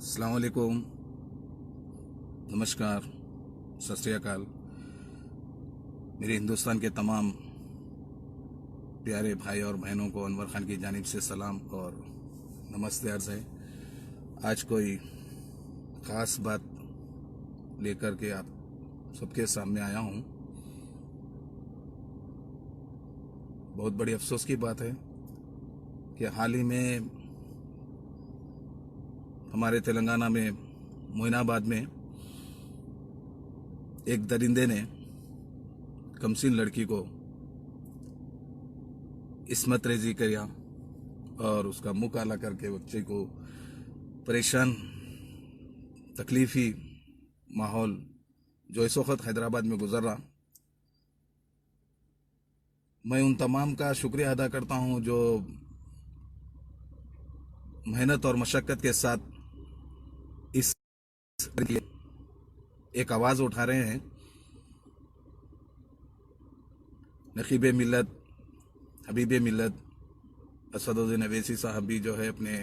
अस्सलाम वालेकुम, नमस्कार, सत श्री अकाल। मेरे हिंदुस्तान के तमाम प्यारे भाई और बहनों को अनवर खान की जानिब से सलाम और नमस्ते अर्ज़ है। आज कोई ख़ास बात लेकर के आप सबके सामने आया हूँ। बहुत बड़ी अफसोस की बात है कि हाल ही में हमारे तेलंगाना में मोइनाबाद में एक दरिंदे ने कमसीन लड़की को इस्मत रेजी किया और उसका मुंह काला करके बच्चे को परेशान तकलीफी माहौल जो इस वक्त हैदराबाद में गुजर रहा। मैं उन तमाम का शुक्रिया अदा करता हूं जो मेहनत और मशक्क़त के साथ इस एक आवाज़ उठा रहे हैं। नकीब मिल्लत, हबीब मिल्लत असदुद्दीन अवैसी साहब भी जो है अपने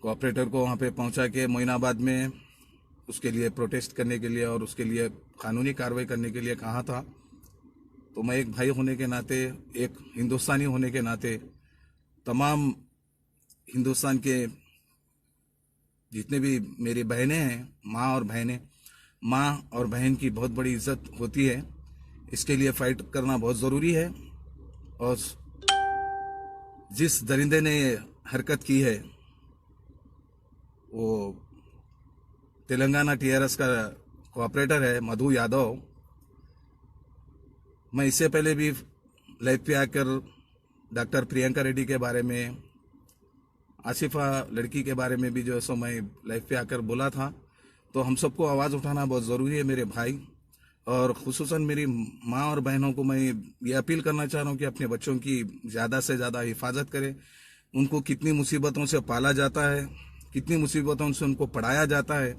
कोऑपरेटर को वहाँ पे पहुँचा के मोइनाबाद में उसके लिए प्रोटेस्ट करने के लिए और उसके लिए कानूनी कार्रवाई करने के लिए कहा था। तो मैं एक भाई होने के नाते, एक हिंदुस्तानी होने के नाते तमाम हिंदुस्तान के जितने भी मेरी बहनें हैं, माँ और बहन की बहुत बड़ी इज्जत होती है। इसके लिए फाइट करना बहुत ज़रूरी है। और जिस दरिंदे ने हरकत की है वो तेलंगाना टीआरएस का कोऑपरेटर है मधु यादव। मैं इससे पहले भी लाइव पे आकर डॉक्टर प्रियंका रेड्डी के बारे में, आसिफा लड़की के बारे में भी जो सो मैं लाइव पे आकर बोला था। तो हम सबको आवाज़ उठाना बहुत ज़रूरी है मेरे भाई, और खुसूसन मेरी माँ और बहनों को मैं ये अपील करना चाह रहा हूँ कि अपने बच्चों की ज़्यादा से ज़्यादा हिफाजत करें। उनको कितनी मुसीबतों से पाला जाता है, कितनी मुसीबतों से उनको पढ़ाया जाता है,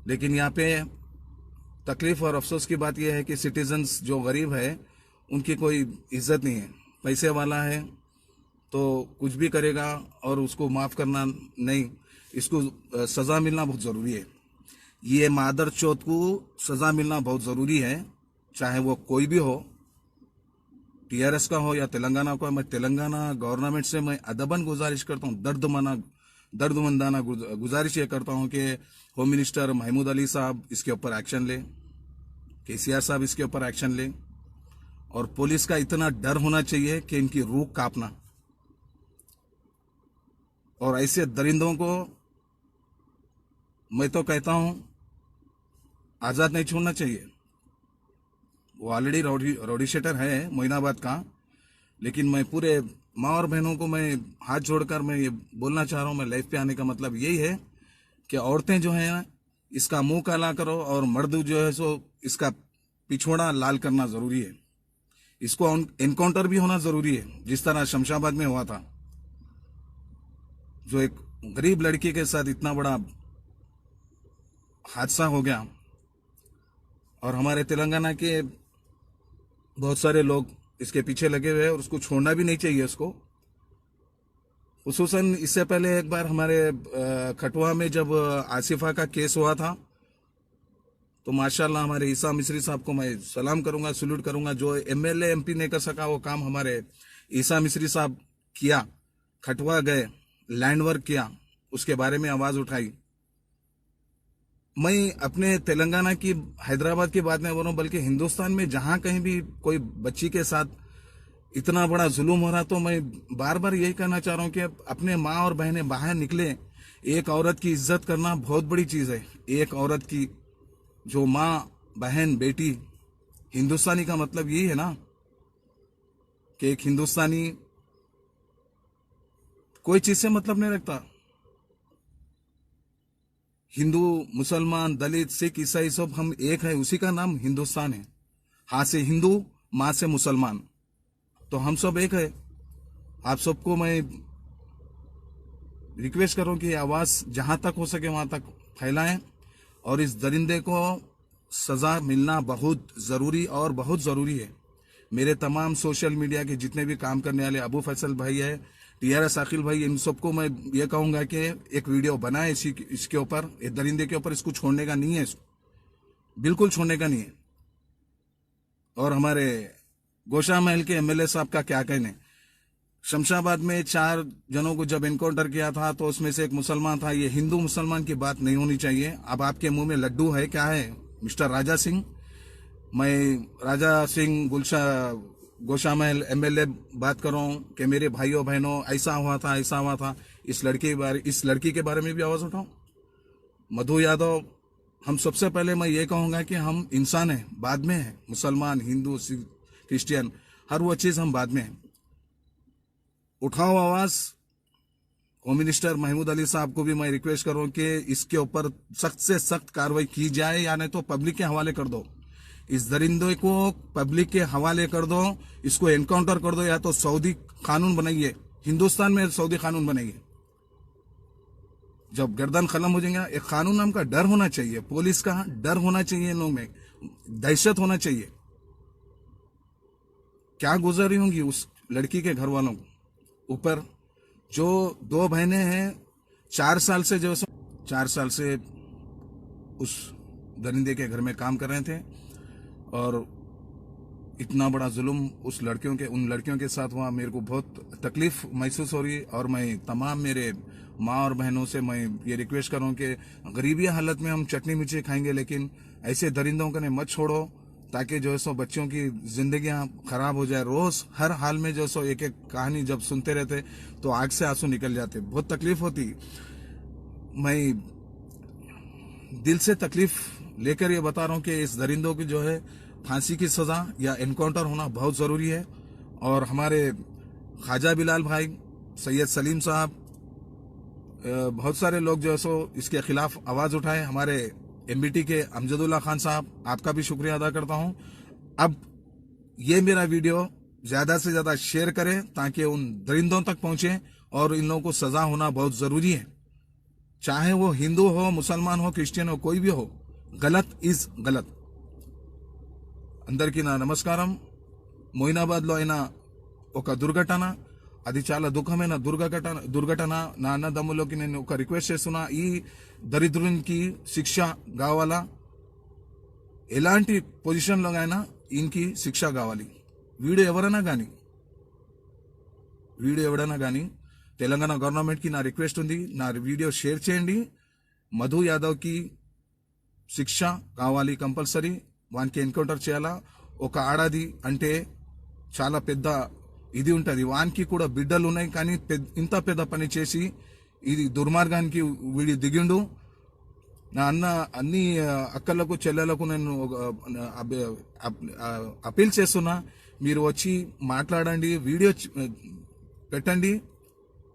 लेकिन यहाँ पे तकलीफ़ और अफसोस की बात यह है कि सिटीजन्स जो गरीब है उनकी कोई इज्जत नहीं है। पैसे वाला है तो कुछ भी करेगा और उसको माफ़ करना नहीं, इसको सज़ा मिलना बहुत ज़रूरी है। ये मादर चौथ को सज़ा मिलना बहुत ज़रूरी है, चाहे वो कोई भी हो, टीआरएस का हो या तेलंगाना का। मैं तेलंगाना गवर्नमेंट से मैं अदबन गुजारिश करता हूँ, दर्दमंदाना गुजारिश ये करता हूँ कि होम मिनिस्टर महमूद अली साहब इसके ऊपर एक्शन लें, केसीआर साहब इसके ऊपर एक्शन लें, और पुलिस का इतना डर होना चाहिए कि इनकी रूह कांपना। और ऐसे दरिंदों को मैं तो कहता हूं आज़ाद नहीं छोड़ना चाहिए। वो ऑलरेडी रौडी शेटर है मोइनाबाद का, लेकिन मैं पूरे माँ और बहनों को मैं हाथ जोड़कर मैं ये बोलना चाह रहा हूं। मैं लाइफ पे आने का मतलब यही है कि औरतें जो हैं इसका मुंह काला करो और मर्द जो है सो इसका पिछोड़ा लाल करना जरूरी है। इसको एनकाउंटर भी होना जरूरी है, जिस तरह शमशाबाद में हुआ था, जो एक गरीब लड़की के साथ इतना बड़ा हादसा हो गया। और हमारे तेलंगाना के बहुत सारे लोग इसके पीछे लगे हुए हैं और उसको छोड़ना भी नहीं चाहिए उसको। खुसूसन इससे पहले एक बार हमारे खटुआ में जब आसिफा का केस हुआ था तो माशाल्लाह हमारे ईसा मिस्री साहब को मैं सलाम करूंगा, सल्यूट करूंगा। जो एमएलए एमपी नहीं कर सका वो काम हमारे ईसा मिस्री साहब किया। खटुआ गए, लैंड वर्क किया, उसके बारे में आवाज उठाई। मैं अपने तेलंगाना की, हैदराबाद की बात नहीं बोल रहा हूं, बल्कि हिंदुस्तान में जहां कहीं भी कोई बच्ची के साथ इतना बड़ा जुल्म हो रहा, तो मैं बार बार यही कहना चाह रहा हूं कि अपने माँ और बहनें बाहर निकले। एक औरत की इज्जत करना बहुत बड़ी चीज है। एक औरत की, जो माँ, बहन, बेटी, हिंदुस्तानी का मतलब यही है ना कि एक हिंदुस्तानी कोई चीज से मतलब नहीं रखता। हिंदू, मुसलमान, दलित, सिख, ईसाई सब हम एक है, उसी का नाम हिंदुस्तान है। हाथ से हिंदू, माँ से मुसलमान, तो हम सब एक है। आप सबको मैं रिक्वेस्ट करूं कि आवाज जहां तक हो सके वहां तक फैलाएं, और इस दरिंदे को सजा मिलना बहुत जरूरी और बहुत जरूरी है। मेरे तमाम सोशल मीडिया के जितने भी काम करने वाले, अबू फैसल भाई है, TRS अखिल भाई, इन सबको मैं ये कहूंगा कि एक वीडियो बनाए इसके ऊपर, इस दरिंदे के ऊपर। इसको छोड़ने का नहीं है, इसको बिल्कुल छोड़ने का नहीं है। और हमारे गोशा महल के MLA साहब का क्या कहने, शमशाबाद में 4 जनों को जब एनकाउंटर किया था तो उसमें से एक मुसलमान था। ये हिंदू मुसलमान की बात नहीं होनी चाहिए। अब आपके मुंह में लड्डू है क्या है मिस्टर राजा सिंह? मैं राजा सिंह गोशा महल MLA बात कर रहा हूँ कि मेरे भाइयों बहनों ऐसा हुआ था, ऐसा हुआ था। इस लड़की के बारे में भी आवाज उठाओ। मधु यादव, हम सबसे पहले मैं ये कहूंगा कि हम इंसान हैं, बाद में है। मुसलमान, हिंदू, सिख, क्रिश्चियन, हर वो चीज हम बाद में है। उठाओ आवाज। होम मिनिस्टर महमूद अली साहब को भी मैं रिक्वेस्ट करूं कि इसके ऊपर सख्त से सख्त कार्रवाई की जाए, या नहीं तो पब्लिक के हवाले कर दो। इस दरिंदे को पब्लिक के हवाले कर दो, इसको एनकाउंटर कर दो, या तो सऊदी कानून बनाइए, हिंदुस्तान में सऊदी कानून बनाइए। जब गर्दन खत्म हो जाएगा, एक कानून नाम का डर होना चाहिए, पुलिस का डर होना चाहिए, इन लोगों में दहशत होना चाहिए। क्या गुजरी होंगी उस लड़की के घर वालों को ऊपर। जो 2 बहनें हैं, 4 साल से 4 साल से उस दरिंदे के घर में काम कर रहे थे, और इतना बड़ा जुल्म उन लड़कियों के साथ हुआ। मेरे को बहुत तकलीफ महसूस हो रही है। और मैं तमाम मेरे माँ और बहनों से मैं ये रिक्वेस्ट कर रहा हूँ कि गरीबी हालत में हम चटनी मिर्ची खाएंगे, लेकिन ऐसे दरिंदों को मत छोड़ो, ताकि जो है सो बच्चों की जिंदगियां खराब हो जाए। रोज हर हाल में जो सो एक एक कहानी जब सुनते रहते तो आग से आंसू निकल जाते, बहुत तकलीफ होती। मैं दिल से तकलीफ लेकर ये बता रहा हूँ कि इस दरिंदों की जो है फांसी की सजा या एनकाउंटर होना बहुत जरूरी है। और हमारे ख्वाजा बिलाल भाई, सैयद सलीम साहब, बहुत सारे लोग जो है सो इसके खिलाफ आवाज उठाए। हमारे MBT के अमजदुल्ला खान साहब, आपका भी शुक्रिया अदा करता हूं। अब ये मेरा वीडियो ज्यादा से ज्यादा शेयर करें ताकि उन दरिंदों तक पहुंचे, और इन लोगों को सजा होना बहुत जरूरी है। चाहे वो हिंदू हो, मुसलमान हो, क्रिश्चियन हो, कोई भी हो, गलत इज गलत। అందరికీ నా నమస్కారం. మొయినాబాద్లో అయిన ఒక దుర్ఘటన, అది చాలా దుఃఖమైన దుర్ఘటన. నా అన్నదమ్ములకి నేను ఒక రిక్వెస్ట్ చేస్తున్నా, ఈ దరిద్రునికి శిక్ష కావాలా, ఎలాంటి పొజిషన్లో అయినా ఈయనకి శిక్ష కావాలి. వీడియో ఎవడైనా కానీ తెలంగాణ గవర్నమెంట్కి నా రిక్వెస్ట్ ఉంది, నా వీడియో షేర్ చేయండి. మధు యాదవ్కి శిక్ష కావాలి కంపల్సరీ. వానికి ఎన్కౌంటర్ చేయాలా. ఒక ఆడాది అంటే చాలా పెద్ద ఇది ఉంటుంది. వానికి కూడా బిడ్డలు ఉన్నాయి, కానీ ఇంత పెద్ద పని చేసి ఇది దుర్మార్గానికి వీడి దిగిండు. నా అన్ని అక్కలకు చెల్లెలకు నేను అపీల్ చేస్తున్నా, మీరు వచ్చి మాట్లాడండి, వీడియో పెట్టండి,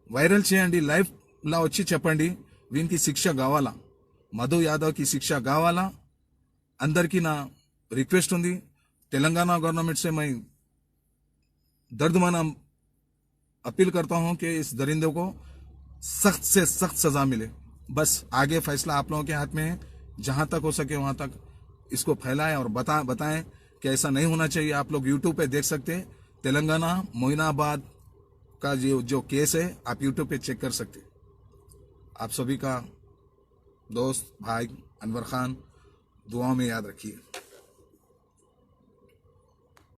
వైరల్ చేయండి, లైవ్ లా వచ్చి చెప్పండి వీనికి శిక్ష కావాలా, మధు యాదవ్కి శిక్ష కావాలా. అందరికీ నా रिक्वेस्ट होंगी, तेलंगाना गवर्नमेंट से मैं दर्दमना अपील करता हूं कि इस दरिंदे को सख्त से सख्त सजा मिले। बस आगे फैसला आप लोगों के हाथ में है। जहां तक हो सके वहां तक इसको फैलाएं और बताएं कि ऐसा नहीं होना चाहिए। आप लोग यूट्यूब पे देख सकते हैं, तेलंगाना मोइनाबाद का जो केस है आप यूट्यूब पे चेक कर सकते। आप सभी का दोस्त भाई अनवर खान दुआओं में याद रखिए।